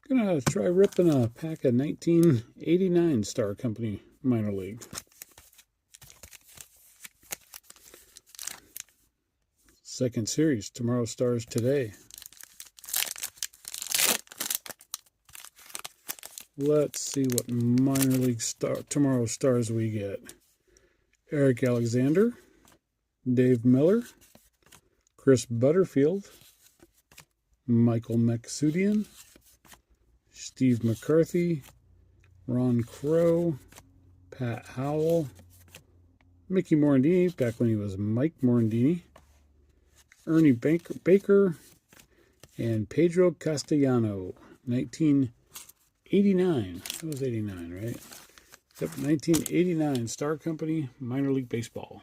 Gonna try ripping a pack of 1989 Star Company Minor League. Second series, Tomorrow Stars Today. Let's see what Minor League Tomorrow Stars we get. Eric Alexander, Dave Miller, Chris Butterfield, Michael Maksudian, Steve McCarthy, Ron Crow, Pat Howell, Mickey Morandini, back when he was Mike Morandini, Ernie Baker, and Pedro Castellano, 1989. That was 89, right? Yep, 1989 Star Company Minor League Baseball.